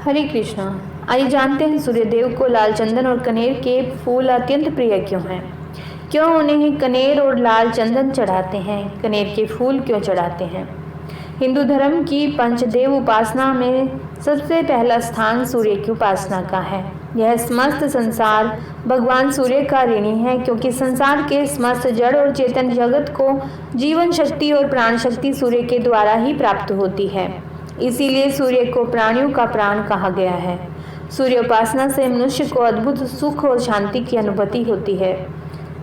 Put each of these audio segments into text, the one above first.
हरे कृष्णा। आइए जानते हैं सूर्यदेव को लाल चंदन और कनेर के फूल अत्यंत प्रिय क्यों हैं। क्यों उन्हें कनेर और लाल चंदन चढ़ाते हैं, कनेर के फूल क्यों चढ़ाते हैं। हिंदू धर्म की पंचदेव उपासना में सबसे पहला स्थान सूर्य की उपासना का है। यह समस्त संसार भगवान सूर्य का ऋणी है, क्योंकि संसार के समस्त जड़ और चेतन जगत को जीवन शक्ति और प्राण शक्ति सूर्य के द्वारा ही प्राप्त होती है। इसीलिए सूर्य को प्राणियों का प्राण कहा गया है। सूर्य उपासना से मनुष्य को अद्भुत सुख और शांति की अनुभूति होती है।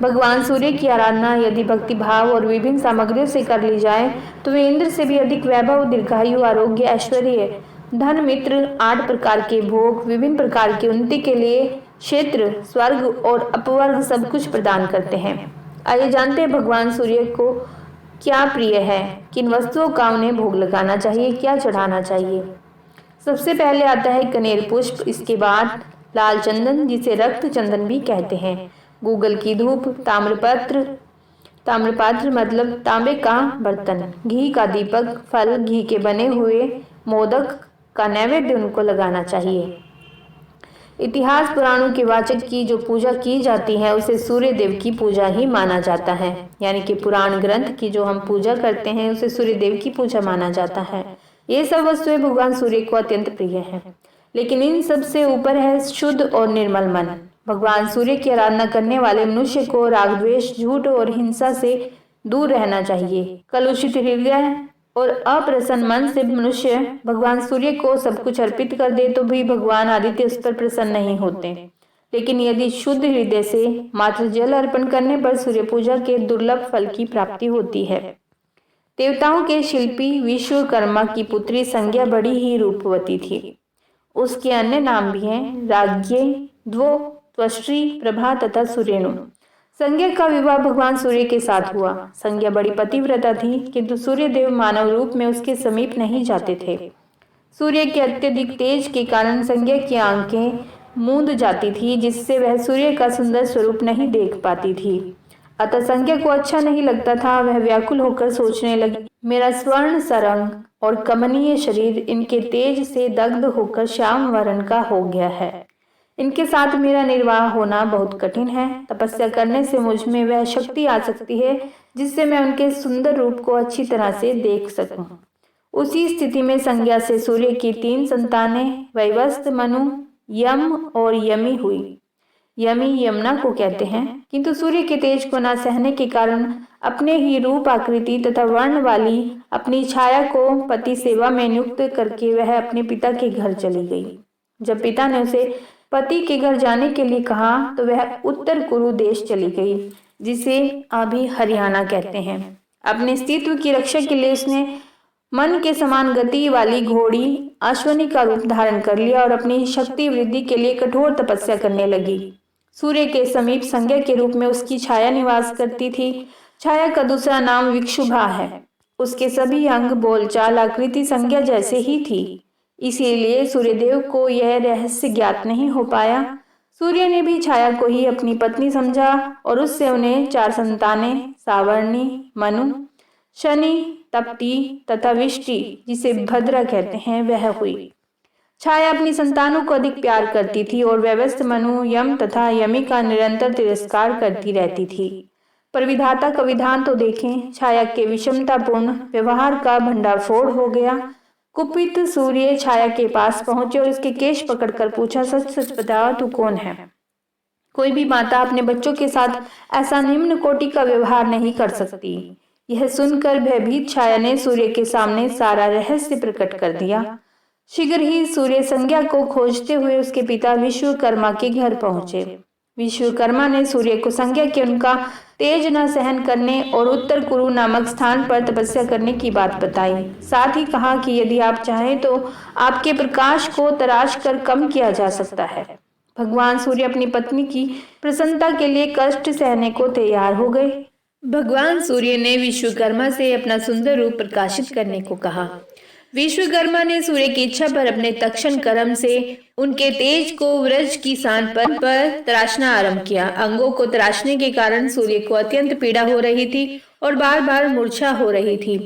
भगवान सूर्य की आराधना यदि भक्ति भाव और विभिन्न सामग्रियों से कर ली जाए तो वे इंद्र से भी अधिक वैभव, दीर्घायु, आरोग्य, ऐश्वर्य, धन, मित्र, 8 प्रकार के भोग, विभिन्न प्रकार की उन्नति के लिए क्षेत्र, स्वर्ग और अपवर्ग सब कुछ प्रदान करते हैं। आइए जानते हैं भगवान सूर्य को क्या प्रिय है, किन वस्तुओं का उन्हें भोग लगाना चाहिए, क्या चढ़ाना चाहिए। सबसे पहले आता है कनेर पुष्प, इसके बाद लाल चंदन जिसे रक्त चंदन भी कहते हैं, गूगल की धूप, ताम्रपात्र मतलब तांबे का बर्तन, घी का दीपक, फल, घी के बने हुए मोदक का नैवेद्य उनको लगाना चाहिए। इतिहास पुराणों के वाचक की जो पूजा की जाती है उसे सूर्य देव की पूजा ही माना जाता है। यानी कि पुराण ग्रंथ की जो हम पूजा करते हैं उसे सूर्य देव की पूजा माना जाता है। ये सब वस्तुएं भगवान सूर्य को अत्यंत प्रिय हैं, लेकिन इन सब से ऊपर है शुद्ध और निर्मल मन। भगवान सूर्य की आराधना करने वाले मनुष्य को राग, द्वेष, झूठ और हिंसा से दूर रहना चाहिए। कलुषित हृदय और अप्रसन्न मन से मनुष्य भगवान सूर्य को सब कुछ अर्पित कर दे तो भी भगवान आदित्य उस पर प्रसन्न नहीं होते। लेकिन यदि शुद्ध हृदय से मात्र जल अर्पण करने पर सूर्य पूजा के दुर्लभ फल की प्राप्ति होती है। देवताओं के शिल्पी विश्वकर्मा की पुत्री संज्ञा बड़ी ही रूपवती थी। उसके अन्य नाम भी हैं राज्ञी, द्वो, त्वष्टि, प्रभा तथा सूर्यनु। संज्ञा का विवाह भगवान सूर्य के साथ हुआ। संज्ञा बड़ी पतिव्रता थी, किंतु सूर्य देव मानव रूप में उसके समीप नहीं जाते थे। सूर्य के अत्यधिक तेज के कारण संज्ञा की आंखें मूंद जाती थी, जिससे वह सूर्य का सुंदर स्वरूप नहीं देख पाती थी। अतः संज्ञा को अच्छा नहीं लगता था। वह व्याकुल होकर सोचने लगी, मेरा स्वर्ण सरंग और कमनीय शरीर इनके तेज से दग्ध होकर श्याम वर्ण का हो गया है। इनके साथ मेरा निर्वाह होना बहुत कठिन है। तपस्या करने से मुझ में वह शक्ति आ सकती है जिससे मैं उनके सुंदर रूप को अच्छी तरह से देख सकूं। उसी स्थिति में संज्ञा से सूर्य की 3 संतानें वैवस्वत, मनु, यम और यमी हुई। यमी यमुना को कहते हैं, किंतु सूर्य के तेज को न सहने के कारण अपने ही रूप, आकृति तथा वर्ण वाली अपनी छाया को पति सेवा में नियुक्त करके वह अपने पिता के घर चली गई। जब पिता ने उसे पति के घर जाने के लिए कहा तो वह उत्तर कुरु देश चली गई, जिसे अभी हरियाणा कहते हैं। अपने अस्तित्व की रक्षा के लिए उसने मन के समान गति वाली घोड़ी अश्वनी का रूप धारण कर लिया और अपनी शक्ति वृद्धि के लिए कठोर तपस्या करने लगी। सूर्य के समीप संज्ञा के रूप में उसकी छाया निवास करती थी। छाया का दूसरा नाम विक्षुभा है। उसके सभी अंग, बोलचाल, आकृति संज्ञा जैसे ही थी। इसीलिए सूर्यदेव को यह रहस्य ज्ञात नहीं हो पाया। सूर्य ने भी छाया को ही अपनी पत्नी समझा और उससे उन्हें 4 संतानें सावर्णी, मनु, शनि, तप्ती तथा विष्टि जिसे भद्रा कहते हैं वह हुई। छाया अपनी संतानों को अधिक प्यार करती थी और वैवस्वत, मनु, यम तथा यमी का निरंतर तिरस्कार करती रहती थी। पर विधाता का विधान तो देखें। छाया के विषमतापूर्ण व्यवहार का भंडाफोड़ हो गया। कुपित सूर्य छाया के पास पहुंचे और उसके केश पकड़कर पूछा, सच सच बता, तू कौन है। कोई भी माता अपने बच्चों के साथ ऐसा निम्न कोटि का व्यवहार नहीं कर सकती। यह सुनकर भयभीत छाया ने सूर्य के सामने सारा रहस्य प्रकट कर दिया। शीघ्र ही सूर्य संज्ञा को खोजते हुए उसके पिता विश्वकर्मा के घर पहुंचे। विश्वकर्मा ने सूर्य को संज्ञा के उनका तेज न सहन करने और उत्तर कुरु नामक स्थान पर तपस्या करने की बात बताई। साथ ही कहा कि यदि आप चाहें तो आपके प्रकाश को तराश कर कम किया जा सकता है। भगवान सूर्य अपनी पत्नी की प्रसन्नता के लिए कष्ट सहने को तैयार हो गए। भगवान सूर्य ने विश्वकर्मा से अपना सुंदर रूप प्रकाशित करने को कहा। विश्वकर्मा ने सूर्य की इच्छा पर अपने तक्षण कर्म से उनके तेज को वृक्ष की शान पर तराशना आरंभ किया। अंगों को तराशने के कारण सूर्य को अत्यंत पीड़ा हो रही थी और बार बार मूर्छा हो रही थी।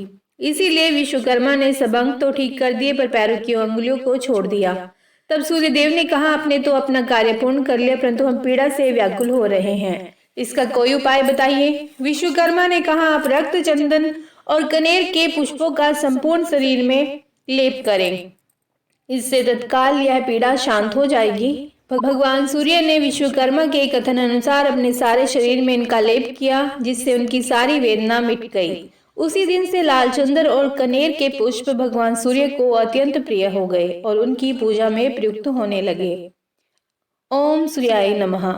इसीलिए विश्वकर्मा ने सब अंग तो ठीक कर दिए पर पैरों की अंगुलियों को छोड़ दिया। तब सूर्यदेव ने कहा, आपने तो अपना कार्य पूर्ण कर लिया, परंतु हम पीड़ा से व्याकुल हो रहे हैं, इसका कोई उपाय बताइए। विश्वकर्मा ने कहा, आप रक्त, चंदन और कनेर के पुष्पों का संपूर्ण शरीर में लेप करें, इससे तत्काल यह पीड़ा शांत हो जाएगी। भगवान सूर्य ने विश्वकर्मा के कथन अनुसार अपने सारे शरीर में इनका लेप किया, जिससे उनकी सारी वेदना मिट गई। उसी दिन से लाल चंदन और कनेर के पुष्प भगवान सूर्य को अत्यंत प्रिय हो गए और उनकी पूजा में प्रयुक्त होने लगे। ओम सूर्याय नमः।